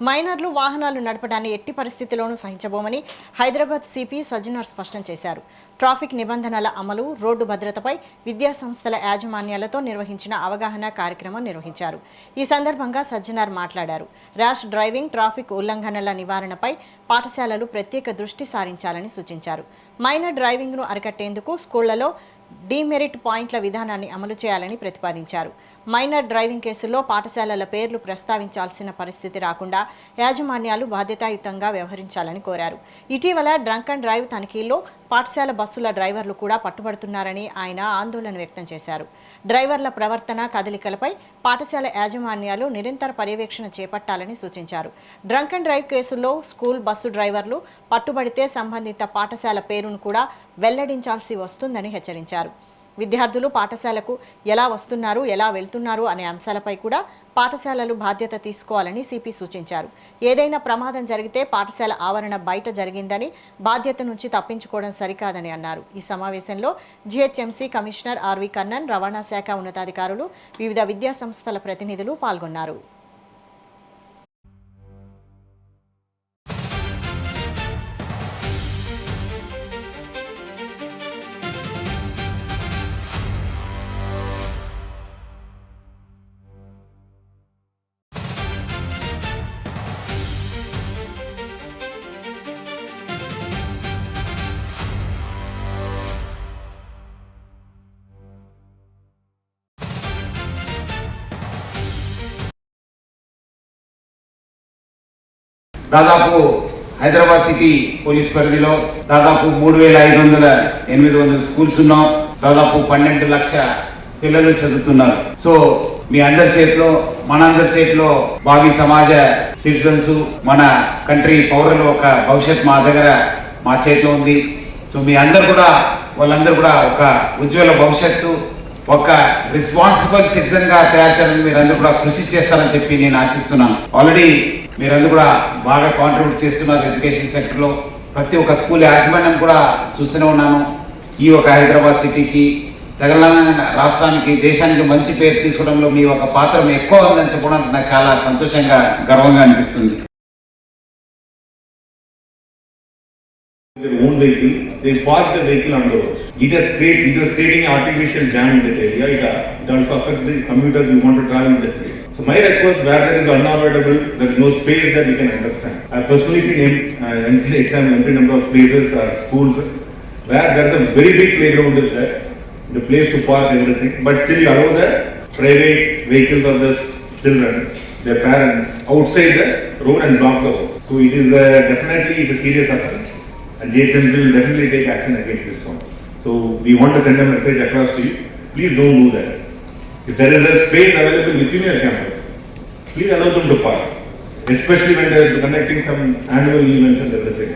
మైనర్లు వాహనాలు నడపడాన్ని ఎట్టి పరిస్థితిలోనూ సహించబోమని హైదరాబాద్ సిపి సజ్జనార్ స్పష్టం చేశారు. ట్రాఫిక్ నిబంధనల అమలు, రోడ్డు భద్రతపై విద్యా సంస్థల యాజమాన్యాలతో నిర్వహించిన అవగాహన కార్యక్రమం నిర్వహించారు. ఈ సందర్భంగా సజ్జనార్ మాట్లాడారు. ర్యాష్ డ్రైవింగ్, ట్రాఫిక్ ఉల్లంఘనల నివారణపై పాఠశాలలు ప్రత్యేక దృష్టి సారించాలని సూచించారు. మైనర్ డ్రైవింగ్ను అరికట్టేందుకు స్కూళ్లలో డీమెరిట్ పాయింట్ల విధానాన్ని అమలు చేయాలని ప్రతిపాదించారు. మైనర్ డ్రైవింగ్ కేసుల్లో పాఠశాలల పేర్లు ప్రస్తావించాల్సిన పరిస్థితి రాకుండా యాజమాన్యాలు బాధ్యతాయుతంగా వ్యవహరించాలని కోరారు. ఇటీవల డ్రంక్ అండ్ డ్రైవ్ తనిఖీల్లో పాఠశాల బస్సుల డ్రైవర్లు కూడా పట్టుబడుతున్నారని ఆయన ఆందోళన వ్యక్తం చేశారు. డ్రైవర్ల ప్రవర్తన, కదలికలపై పాఠశాల యాజమాన్యాలు నిరంతర పర్యవేక్షణ చేపట్టాలని సూచించారు. డ్రంక్ అండ్ డ్రైవ్ కేసుల్లో స్కూల్ బస్సు డ్రైవర్లు పట్టుబడితే సంబంధిత పాఠశాల పేరును కూడా వెల్లడించాల్సి వస్తుందని హెచ్చరించారు. విద్యార్థులు పాఠశాలకు ఎలా వస్తున్నారు, ఎలా వెళ్తున్నారు అనే అంశాలపై కూడా పాఠశాలలు బాధ్యత తీసుకోవాలని సిపి సూచించారు. ఏదైనా ప్రమాదం జరిగితే పాఠశాల ఆవరణ బయట జరిగిందని, బాధ్యత నుంచి తప్పించుకోవడం సరికాదని అన్నారు. ఈ సమావేశంలో జిహెచ్ఎంసీ కమిషనర్ ఆర్వి కన్నన్, రవాణా శాఖ ఉన్నతాధికారులు, వివిధ విద్యా సంస్థల ప్రతినిధులు పాల్గొన్నారు. దాదాపు హైదరాబాద్ సిటీ పోలీస్ పరిధిలో దాదాపు 3,500 స్కూల్స్ ఉన్నాం. దాదాపు 12 లక్షల పిల్లలు చదువుతున్నారు. సో మీ అందరి చేతిలో, మనందరి చేతిలో భావి సమాజ సిటిజన్స్, మన కంట్రీ పౌరులు ఒక భవిష్యత్ మా చేతిలో ఉంది. సో మీ అందరు కూడా, వాళ్ళందరూ కూడా ఒక ఉజ్వల భవిష్యత్తు, ఒక రెస్పాన్సిబుల్ సిటిజన్ గా తయారు చేయాలని మీరందరూ కూడా కృషి చేస్తారని చెప్పి నేను ఆశిస్తున్నాను. ఆల్రెడీ మీరందరూ కూడా బాగా కాంట్రిబ్యూట్ చేస్తున్నారు ఎడ్యుకేషన్ సెక్టర్లో. ప్రతి ఒక్క స్కూల్ యాజమాన్యం కూడా చూస్తూనే ఉన్నాను. ఈ ఒక హైదరాబాద్ సిటీకి, తెలంగాణ రాష్ట్రానికి, దేశానికి మంచి పేరు తీసుకోవడంలో మీ ఒక పాత్ర ఎక్కువ ఉందని చెప్పడానికి నాకు చాలా సంతోషంగా, గర్వంగా అనిపిస్తుంది. Their own vehicle, they park the vehicle on the roads. It was creating an artificial jam in that area. It also affects the commuters who want to travel in that place. So my request, where there is unavoidable, there is no space that we can understand. I personally seen empty number of places or schools where there is a very big playground is there, the place to park everything, but still you allow the private vehicles of the children, their parents, outside the road and block the road. So it is definitely a serious offence. And GHMC will definitely take action against this one. So we want to send a message across to you. Please don't do that. If there is a space available within your campus, please allow them to park. Especially when they are conducting some annual events and everything.